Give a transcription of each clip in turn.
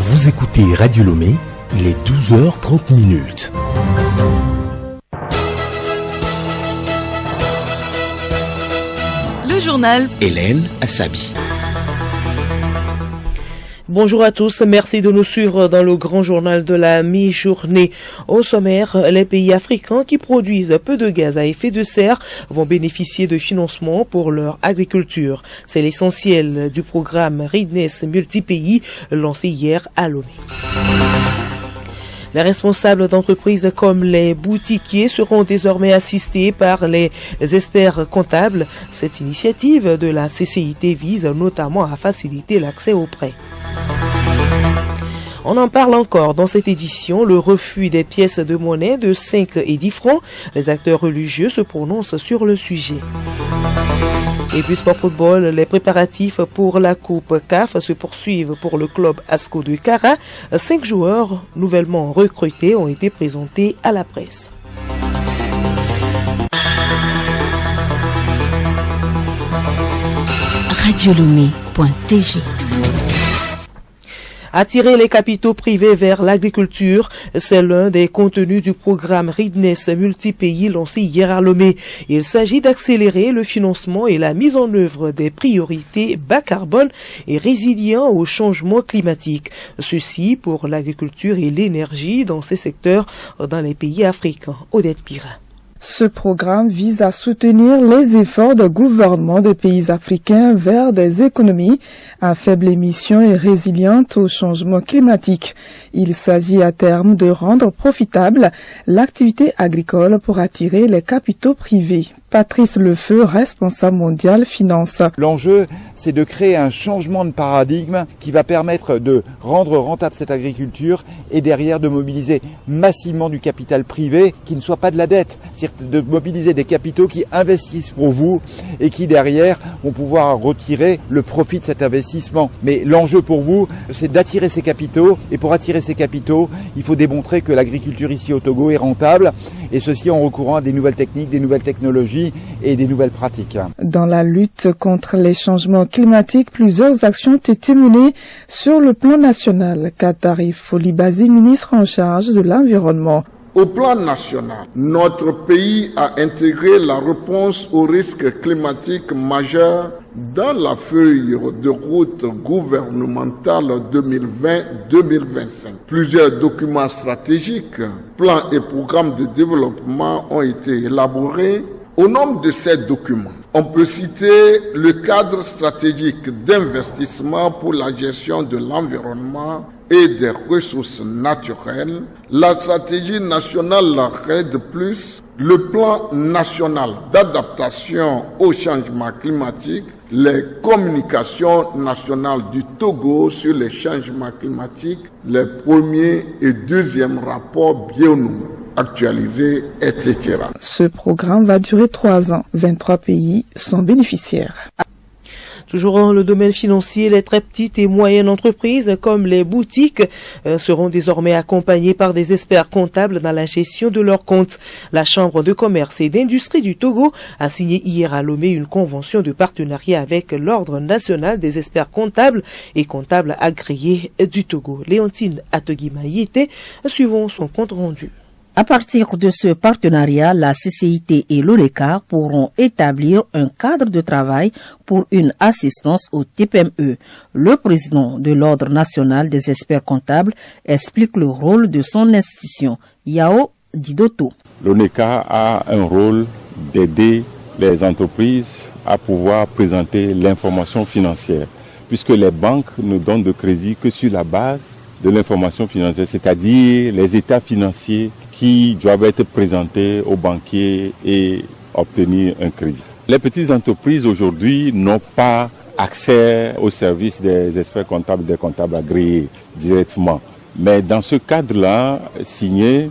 Vous écoutez Radio Lomé, il est 12h30. Le journal Hélène Assabi. Bonjour à tous, merci de nous suivre dans le grand journal de la mi-journée. Au sommaire, les pays africains qui produisent peu de gaz à effet de serre vont bénéficier de financements pour leur agriculture. C'est l'essentiel du programme Readiness Multipays lancé hier à Lomé. Les responsables d'entreprises comme les boutiquiers seront désormais assistés par les experts comptables. Cette initiative de la CCIT vise notamment à faciliter l'accès aux prêts. On en parle encore dans cette édition, le refus des pièces de monnaie de 5 et 10 francs. Les acteurs religieux se prononcent sur le sujet. Et puis sport football, les préparatifs pour la Coupe CAF se poursuivent pour le club ASCO de Kara. 5 joueurs nouvellement recrutés ont été présentés à la presse. Radiolomé.tg. Attirer les capitaux privés vers l'agriculture, c'est l'un des contenus du programme Readiness Multipays lancé hier à Lomé. Il s'agit d'accélérer le financement et la mise en œuvre des priorités bas carbone et résilients au changement climatique. Ceci pour l'agriculture et l'énergie dans ces secteurs dans les pays africains. Odette Pira. Ce programme vise à soutenir les efforts de gouvernement des pays africains vers des économies à faible émission et résilientes au changement climatique. Il s'agit à terme de rendre profitable l'activité agricole pour attirer les capitaux privés. Patrice Lefeu, responsable mondial finance. L'enjeu, c'est de créer un changement de paradigme qui va permettre de rendre rentable cette agriculture et derrière de mobiliser massivement du capital privé qui ne soit pas de la dette. C'est-à-dire de mobiliser des capitaux qui investissent pour vous et qui derrière vont pouvoir retirer le profit de cet investissement. Mais l'enjeu pour vous, c'est d'attirer ces capitaux et pour attirer ces capitaux, il faut démontrer que l'agriculture ici au Togo est rentable et ceci en recourant à des nouvelles techniques, des nouvelles technologies et des nouvelles pratiques. Dans la lutte contre les changements climatiques, plusieurs actions ont été menées sur le plan national. Katari Folibasi, ministre en charge de l'environnement. Au plan national, notre pays a intégré la réponse aux risques climatiques majeurs dans la feuille de route gouvernementale 2020-2025. Plusieurs documents stratégiques, plans et programmes de développement ont été élaborés. Au nombre de ces documents, on peut citer le cadre stratégique d'investissement pour la gestion de l'environnement et des ressources naturelles, la stratégie nationale RED+, le plan national d'adaptation au changement climatique, les communications nationales du Togo sur les changements climatiques, les premiers et deuxièmes rapports bionomiques actualisés, etc. Ce programme va durer 3 ans. 23 pays sont bénéficiaires. Toujours dans le domaine financier, les très petites et moyennes entreprises comme les boutiques seront désormais accompagnées par des experts comptables dans la gestion de leurs comptes. La Chambre de commerce et d'industrie du Togo a signé hier à Lomé une convention de partenariat avec l'Ordre national des experts comptables et comptables agréés du Togo. Léontine Atoguimaïté, suivons son compte rendu. À partir de ce partenariat, la CCIT et l'ONECA pourront établir un cadre de travail pour une assistance au TPME. Le président de l'Ordre national des experts comptables explique le rôle de son institution, Yao Didoto. L'ONECA a un rôle d'aider les entreprises à pouvoir présenter l'information financière, puisque les banques ne donnent de crédit que sur la base de l'information financière, c'est-à-dire les états financiers qui doivent être présentés aux banquiers et obtenir un crédit. Les petites entreprises aujourd'hui n'ont pas accès aux services des experts comptables, des comptables agréés directement. Mais dans ce cadre-là, signé,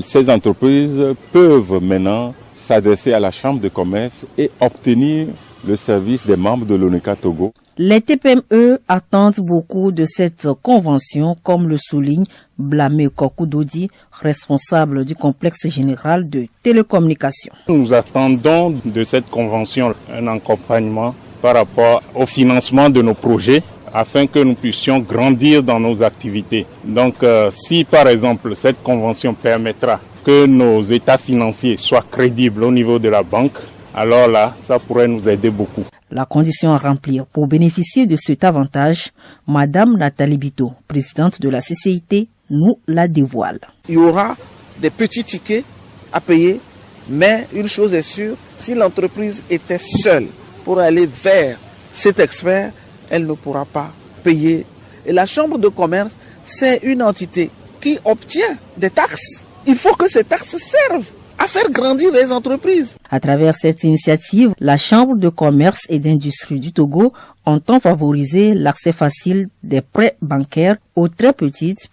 ces entreprises peuvent maintenant s'adresser à la Chambre de commerce et obtenir le service des membres de l'ONECA Togo. Les TPME attendent beaucoup de cette convention, comme le souligne Blamé Kokoudodi, responsable du complexe général de télécommunications. Nous attendons de cette convention un accompagnement par rapport au financement de nos projets afin que nous puissions grandir dans nos activités. Donc si par exemple cette convention permettra que nos états financiers soient crédibles au niveau de la banque, alors là, ça pourrait nous aider beaucoup. La condition à remplir pour bénéficier de cet avantage, Madame Nathalie Bito, présidente de la CCIT, nous la dévoile. Il y aura des petits tickets à payer, mais une chose est sûre, si l'entreprise était seule pour aller vers cet expert, elle ne pourra pas payer. Et la Chambre de commerce, c'est une entité qui obtient des taxes. Il faut que ces taxes servent à faire grandir les entreprises. À travers cette initiative, la Chambre de commerce et d'industrie du Togo entend favoriser l'accès facile des prêts bancaires aux très petites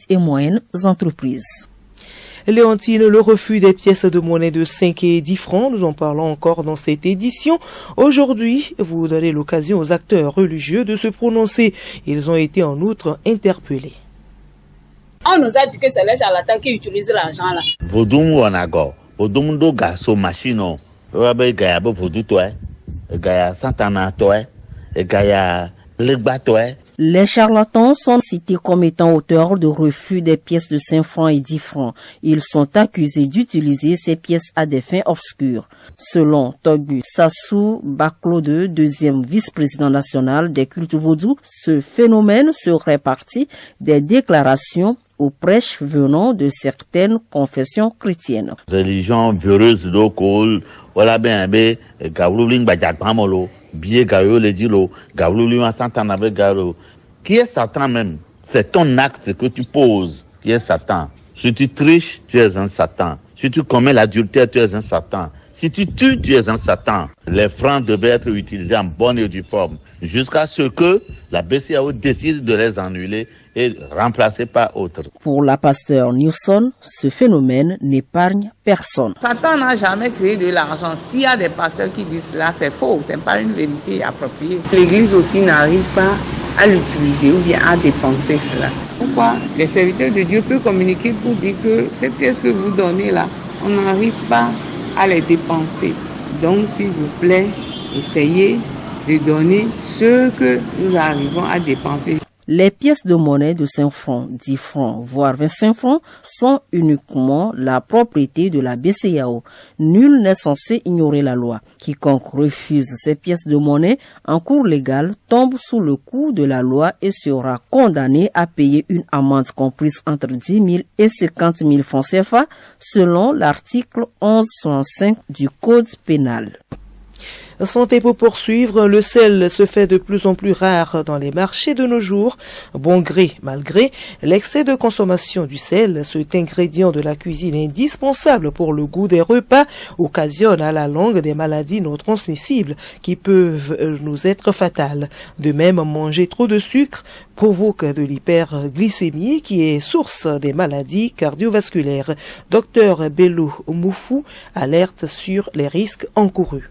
et moyennes entreprises. Léontine, le refus des pièces de monnaie de 5 et 10 francs, nous en parlons encore dans cette édition. Aujourd'hui, vous donnez l'occasion aux acteurs religieux de se prononcer. Ils ont été en outre interpellés. On nous a dit que c'est les charlatans qui utilisent l'argent là. Vodum wanago, vodum do gaso machino, wabe gaya bo vodu toi, gaya santana toi, gaya legba toi. Les charlatans sont cités comme étant auteurs de refus des pièces de 5 francs et 10 francs. Ils sont accusés d'utiliser ces pièces à des fins obscures. Selon Togu Sassou Baklo II, deuxième vice-président national des cultes vaudous, ce phénomène serait parti des déclarations aux prêches venant de certaines confessions chrétiennes. Religion véreuse d'Okol, voilà bien, Gaulouling Bajapamolo, Bié Gayo le Dilo, Gaulouling Santanabe Garo. Qui est Satan même? C'est ton acte que tu poses qui est Satan. Si tu triches, tu es un Satan. Si tu commets l'adultère, tu es un Satan. Si tu tues, tu es un Satan. Les francs devaient être utilisés en bonne et due forme jusqu'à ce que la BCAO décide de les annuler et remplacer par autre. Pour la pasteur Nilsson, ce phénomène n'épargne personne. Satan n'a jamais créé de l'argent. S'il y a des pasteurs qui disent cela, c'est faux, c'est pas une vérité appropriée. L'Église aussi n'arrive pas à l'utiliser ou bien à dépenser cela. Pourquoi les serviteurs de Dieu peuvent communiquer pour dire que ces pièces que vous donnez là, on n'arrive pas à les dépenser. Donc, s'il vous plaît, essayez de donner ce que nous arrivons à dépenser. Les pièces de monnaie de 5 francs, 10 francs, voire 25 francs sont uniquement la propriété de la BCAO. Nul n'est censé ignorer la loi. Quiconque refuse ces pièces de monnaie en cours légal tombe sous le coup de la loi et sera condamné à payer une amende comprise entre 10 000 et 50 000 francs CFA selon l'article 1165 du Code pénal. Santé pour poursuivre, le sel se fait de plus en plus rare dans les marchés de nos jours. Bon gré, mal gré, l'excès de consommation du sel, cet ingrédient de la cuisine indispensable pour le goût des repas, occasionne à la longue des maladies non transmissibles qui peuvent nous être fatales. De même, manger trop de sucre provoque de l'hyperglycémie qui est source des maladies cardiovasculaires. Docteur Bello Moufou alerte sur les risques encourus.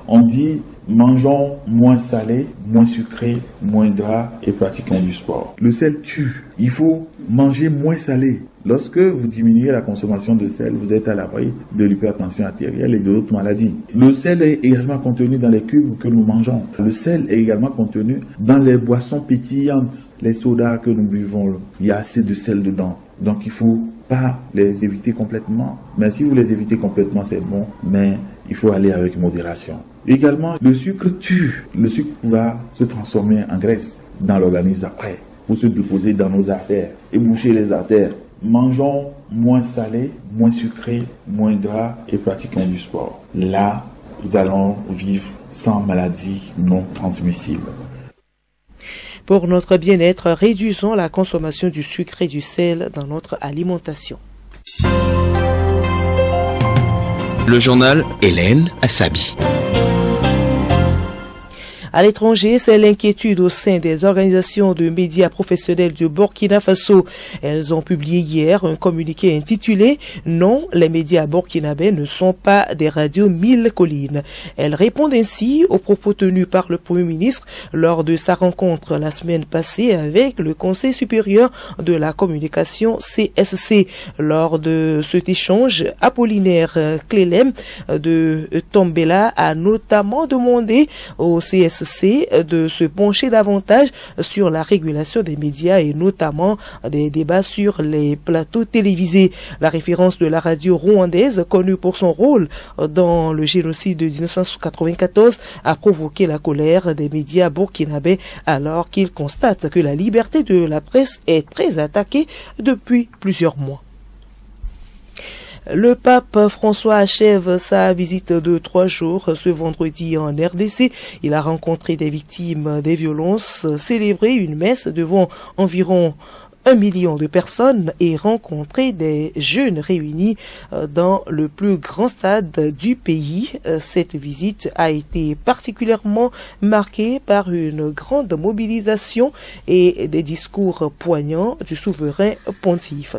On dit mangeons moins salé, moins sucré, moins gras et pratiquons du sport. Le sel tue. Il faut manger moins salé. Lorsque vous diminuez la consommation de sel, vous êtes à l'abri de l'hypertension artérielle et d'autres maladies. Le sel est également contenu dans les cubes que nous mangeons. Le sel est également contenu dans les boissons pétillantes, les sodas que nous buvons. Il y a assez de sel dedans. Donc il faut pas les éviter complètement. Mais si vous les évitez complètement, c'est bon. Mais il faut aller avec modération. Également, le sucre tue. Le sucre va se transformer en graisse dans l'organisme après pour se déposer dans nos artères et boucher les artères. Mangeons moins salé, moins sucré, moins gras et pratiquons du sport. Là, nous allons vivre sans maladie non transmissible. Pour notre bien-être, réduisons la consommation du sucre et du sel dans notre alimentation. Le journal Hélène Assabi. À l'étranger, c'est l'inquiétude au sein des organisations de médias professionnels du Burkina Faso. Elles ont publié hier un communiqué intitulé « Non, les médias burkinabés ne sont pas des radios mille collines ». Elles répondent ainsi aux propos tenus par le Premier ministre lors de sa rencontre la semaine passée avec le Conseil supérieur de la communication CSC. Lors de cet échange, Apollinaire Clélem de Tombela a notamment demandé au CSC c'est de se pencher davantage sur la régulation des médias et notamment des débats sur les plateaux télévisés. La référence de la radio rwandaise, connue pour son rôle dans le génocide de 1994, a provoqué la colère des médias burkinabés alors qu'ils constatent que la liberté de la presse est très attaquée depuis plusieurs mois. Le pape François achève sa visite de 3 jours ce vendredi en RDC. Il a rencontré des victimes des violences, célébré une messe devant environ 1 million de personnes et rencontré des jeunes réunis dans le plus grand stade du pays. Cette visite a été particulièrement marquée par une grande mobilisation et des discours poignants du souverain pontife.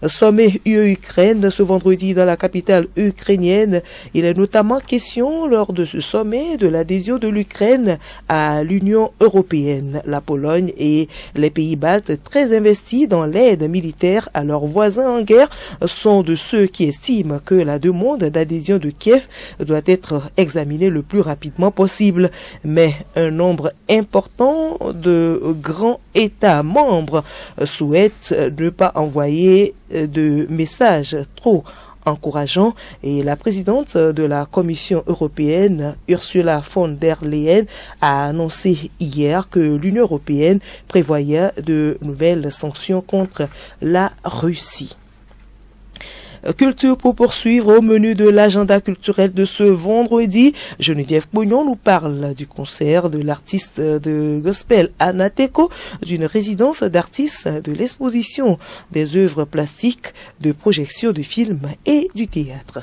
Sommet UE-Ukraine ce vendredi dans la capitale ukrainienne. Il est notamment question lors de ce sommet de l'adhésion de l'Ukraine à l'Union européenne. La Pologne et les pays baltes, très investis dans l'aide militaire à leurs voisins en guerre, sont de ceux qui estiment que la demande d'adhésion de Kiev doit être examinée le plus rapidement possible. Mais un nombre important de grands États membres souhaitent ne pas envoyer de messages trop encourageants et la présidente de la Commission européenne, Ursula von der Leyen, a annoncé hier que l'Union européenne prévoyait de nouvelles sanctions contre la Russie. Culture pour poursuivre au menu de l'agenda culturel de ce vendredi. Geneviève Pognon nous parle du concert de l'artiste de gospel Anna Teko, d'une résidence d'artistes, de l'exposition des œuvres plastiques, de projection de films et du théâtre.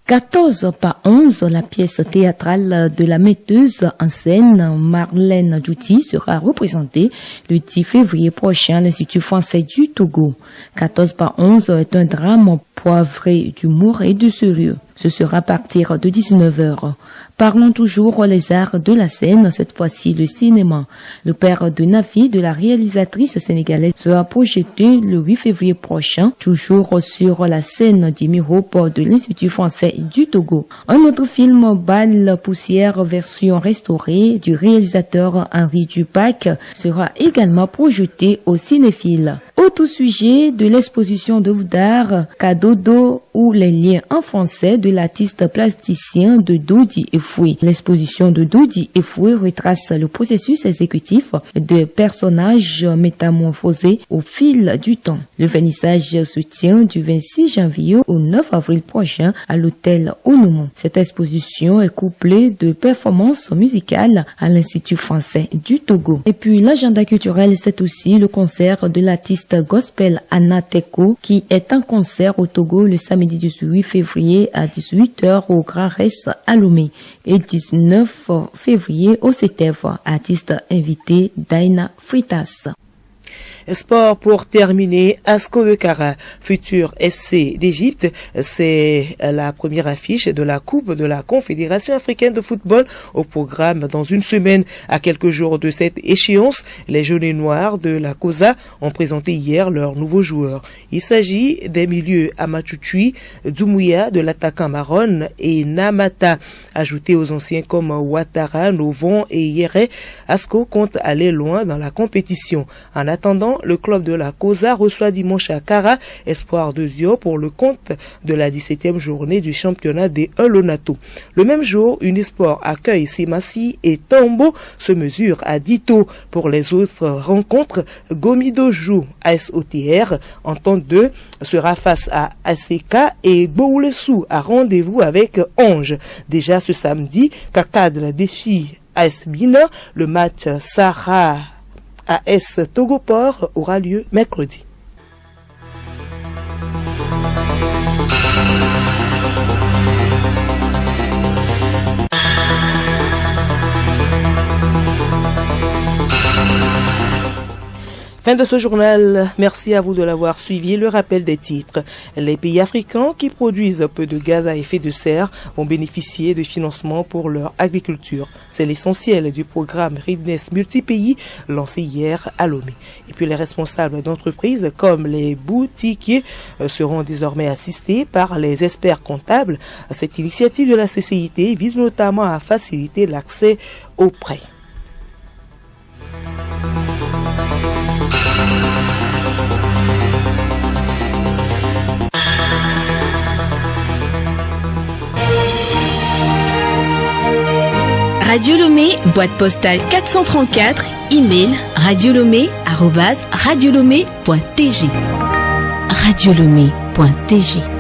14 par 11, la pièce théâtrale de la metteuse en scène Marlène Djouti sera représentée le 10 février prochain à l'Institut français du Togo. 14 par 11 est un drame poivré d'humour et de sérieux. Ce sera à partir de 19h. Parlons toujours les arts de la scène, cette fois-ci le cinéma. Le père de Nafi, de la réalisatrice sénégalaise, sera projeté le 8 février prochain, toujours sur la scène d'Imirope de l'Institut français du Togo. Un autre film, Balle Poussière version restaurée du réalisateur Henri Dupac, sera également projeté au cinéphile. Autre sujet de l'exposition d'œuvres d'art Kadodo ou les liens en français de l'artiste plasticien de Dodi et Foué. L'exposition de Dodi et Foué retrace le processus exécutif de personnages métamorphosés au fil du temps. Le vernissage se tient du 26 janvier au 9 avril prochain à l'hôtel Onoumon. Cette exposition est couplée de performances musicales à l'Institut français du Togo. Et puis l'agenda culturel, c'est aussi le concert de l'artiste gospel Anna Teko qui est en concert au Togo le samedi 18 février à 18h au Grand Res à Lomé et 19 février au CETEF. Artiste invité Daina Fritas. Sport pour terminer, Asco de Kara, futur FC d'Égypte, c'est la première affiche de la Coupe de la Confédération africaine de football au programme dans une semaine. À quelques jours de cette échéance, les jaunes et noirs de la COSA ont présenté hier leurs nouveaux joueurs. Il s'agit des milieux Amatuchui, Doumouya de l'attaquant Maron et Namata. Ajoutés aux anciens comme Ouattara, Novon et Yere, Asco compte aller loin dans la compétition. En attendant, le club de la COSA reçoit dimanche à Kara, espoir de Zio pour le compte de la 17e journée du championnat des 1 Lonato. Le même jour, Unisport accueille Semassi et Tambo se mesure à Dito. Pour les autres rencontres, Gomido joue AS OTR, Entente 2 sera face à ACK et Boulessou a rendez-vous avec Ange. Déjà ce samedi, Kakadre défie AS Bina, le match Sahara AS Togoport aura lieu mercredi. Fin de ce journal, merci à vous de l'avoir suivi. Le rappel des titres. Les pays africains qui produisent peu de gaz à effet de serre vont bénéficier de financements pour leur agriculture. C'est l'essentiel du programme Readiness Multipays lancé hier à Lomé. Et puis les responsables d'entreprises comme les boutiquiers seront désormais assistés par les experts comptables. Cette initiative de la CCIT vise notamment à faciliter l'accès aux prêts. Radio Lomé, boîte postale 434, email radiolomé@radiolomé.tg. Radiolomé.tg